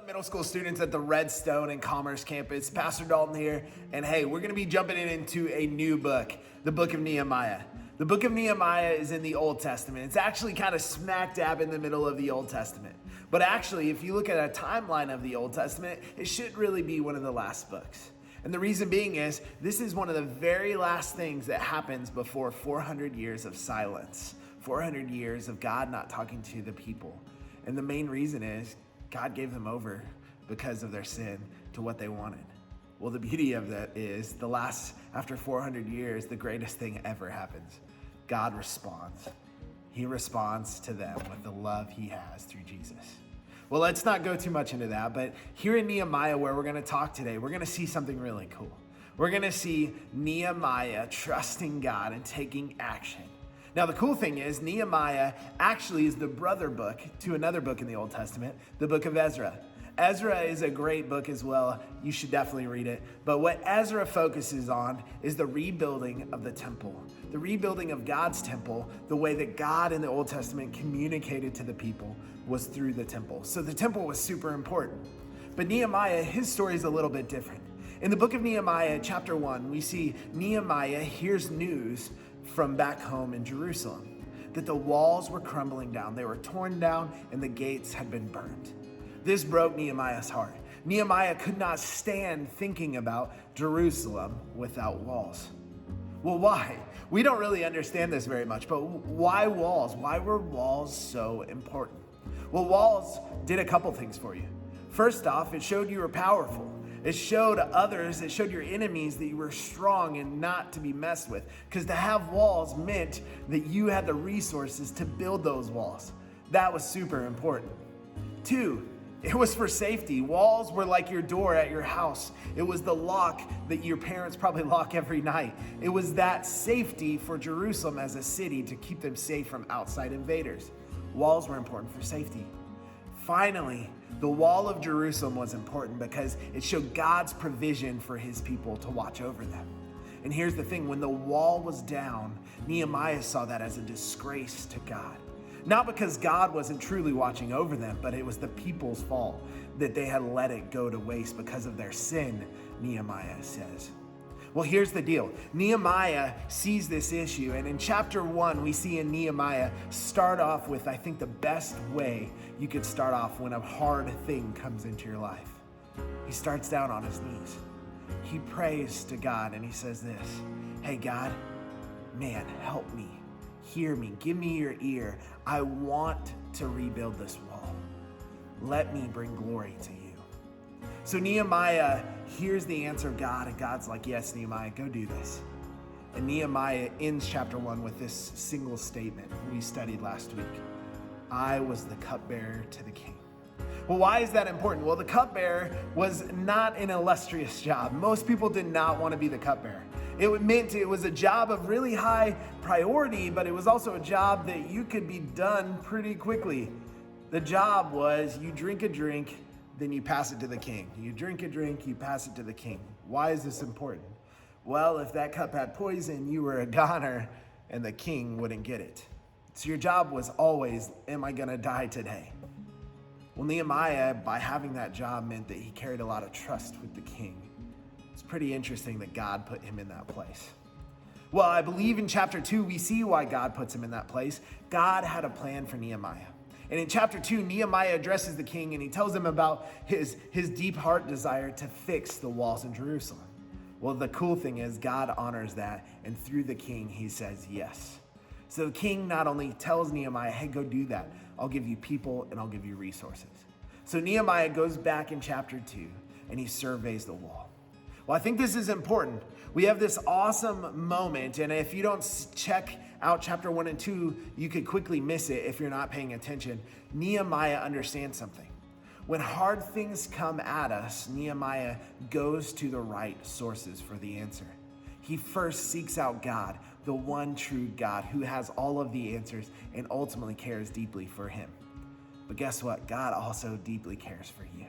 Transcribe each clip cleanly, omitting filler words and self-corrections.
Middle school students at the Redstone and Commerce campus? Pastor Dalton here, and hey, we're going to be jumping into a new book, the book of Nehemiah. The book of Nehemiah is in the Old Testament. It's actually kind of smack dab in the middle of the Old Testament. But actually, if you look at a timeline of the Old Testament, it should really be one of the last books. And the reason being is, this is one of the very last things that happens before 400 years of silence, 400 years of God not talking to the people. And the main reason is, God gave them over because of their sin to what they wanted. Well, the beauty of that is after 400 years, the greatest thing ever happens. God responds. He responds to them with the love he has through Jesus. Well, let's not go too much into that, but here in Nehemiah, where we're going to talk today, we're going to see something really cool. We're going to see Nehemiah trusting God and taking action. Now, the cool thing is Nehemiah actually is the brother book to another book in the Old Testament, the book of Ezra. Ezra is a great book as well. You should definitely read it. But what Ezra focuses on is the rebuilding of the temple, the rebuilding of God's temple. The way that God in the Old Testament communicated to the people was through the temple. So the temple was super important. But Nehemiah, his story is a little bit different. In the book of Nehemiah, chapter 1, we see Nehemiah hears news from back home in Jerusalem, that the walls were crumbling down. They were torn down and the gates had been burned. This broke Nehemiah's heart. Nehemiah could not stand thinking about Jerusalem without walls. Well, why? We don't really understand this very much, but why walls? Why were walls so important? Well, walls did a couple things for you. First off, it showed you were powerful. It showed others, it showed your enemies that you were strong and not to be messed with. Because to have walls meant that you had the resources to build those walls. That was super important. 2, it was for safety. Walls were like your door at your house. It was the lock that your parents probably lock every night. It was that safety for Jerusalem as a city to keep them safe from outside invaders. Walls were important for safety. Finally, the wall of Jerusalem was important because it showed God's provision for his people to watch over them. And here's the thing, when the wall was down, Nehemiah saw that as a disgrace to God. Not because God wasn't truly watching over them, but it was the people's fault that they had let it go to waste because of their sin, Nehemiah says. Well, here's the deal. Nehemiah sees this issue, and in chapter 1, we see in Nehemiah start off with, I think, the best way you could start off when a hard thing comes into your life. He starts down on his knees. He prays to God, and he says this, "Hey, God, man, help me. Hear me. Give me your ear. I want to rebuild this wall. Let me bring glory to you." So Nehemiah hears the answer of God, and God's like, "Yes, Nehemiah, go do this." And Nehemiah ends chapter 1 with this single statement we studied last week. "I was the cupbearer to the king." Well, why is that important? Well, the cupbearer was not an illustrious job. Most people did not want to be the cupbearer. It meant it was a job of really high priority, but it was also a job that you could be done pretty quickly. The job was you drink a drink, then you pass it to the king. You drink a drink, you pass it to the king. Why is this important? Well, if that cup had poison, you were a goner and the king wouldn't get it. So your job was always, am I gonna die today? Well, Nehemiah, by having that job, meant that he carried a lot of trust with the king. It's pretty interesting that God put him in that place. Well, I believe in chapter 2, we see why God puts him in that place. God had a plan for Nehemiah. And in chapter 2, Nehemiah addresses the king and he tells him about his deep heart desire to fix the walls in Jerusalem. Well, the cool thing is God honors that, and through the king, he says yes. So the king not only tells Nehemiah, "Hey, go do that. I'll give you people and I'll give you resources." So Nehemiah goes back in chapter 2 and he surveys the wall. Well, I think this is important. We have this awesome moment, and if you don't check out chapter 1 and 2, you could quickly miss it if you're not paying attention. Nehemiah understands something. When hard things come at us, Nehemiah goes to the right sources for the answer. He first seeks out God, the one true God who has all of the answers and ultimately cares deeply for him. But guess what? God also deeply cares for you.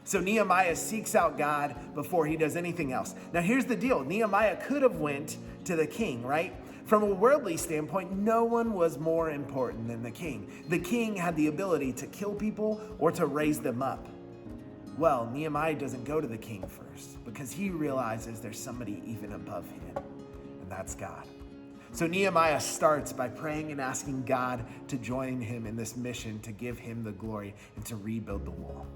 So Nehemiah seeks out God before he does anything else. Now here's the deal. Nehemiah could have went to the king, right? From a worldly standpoint, no one was more important than the king. The king had the ability to kill people or to raise them up. Well, Nehemiah doesn't go to the king first because he realizes there's somebody even above him, and that's God. So Nehemiah starts by praying and asking God to join him in this mission to give him the glory and to rebuild the wall.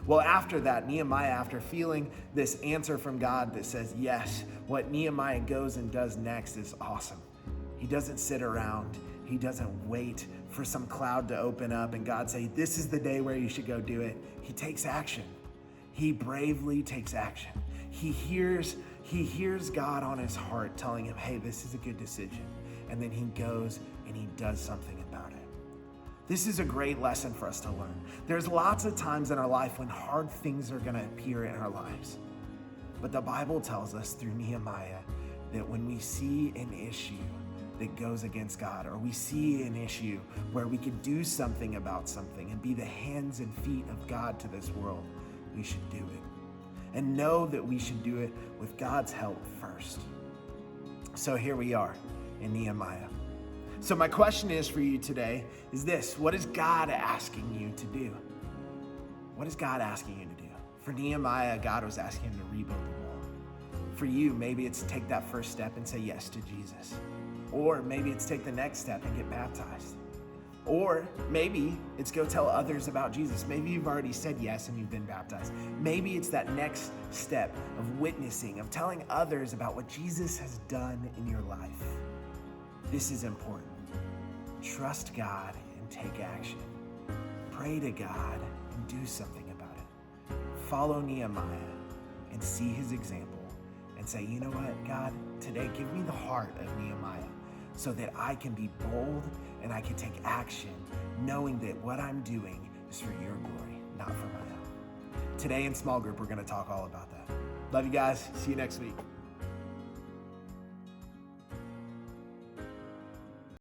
Well, after that, Nehemiah, after feeling this answer from God that says yes, what Nehemiah goes and does next is awesome. He doesn't sit around. He doesn't wait for some cloud to open up and God say, this is the day where you should go do it. He takes action. He bravely takes action. He hears God on his heart telling him, hey, this is a good decision. And then he goes and he does something about it. This is a great lesson for us to learn. There's lots of times in our life when hard things are going to appear in our lives. But the Bible tells us through Nehemiah that when we see an issue that goes against God, or we see an issue where we could do something about something and be the hands and feet of God to this world, we should do it. And know that we should do it with God's help first. So here we are in Nehemiah. So my question is for you today is this: what is God asking you to do? What is God asking you to do? For Nehemiah, God was asking him to rebuild the wall. For you, maybe it's take that first step and say yes to Jesus. Or maybe it's take the next step and get baptized. Or maybe it's go tell others about Jesus. Maybe you've already said yes and you've been baptized. Maybe it's that next step of witnessing, of telling others about what Jesus has done in your life. This is important. Trust God and take action. Pray to God and do something about it. Follow Nehemiah and see his example and say, you know what, God, today give me the heart of Nehemiah so that I can be bold and I can take action knowing that what I'm doing is for your glory, not for my own. Today in small group, we're going to talk all about that. Love you guys. See you next week.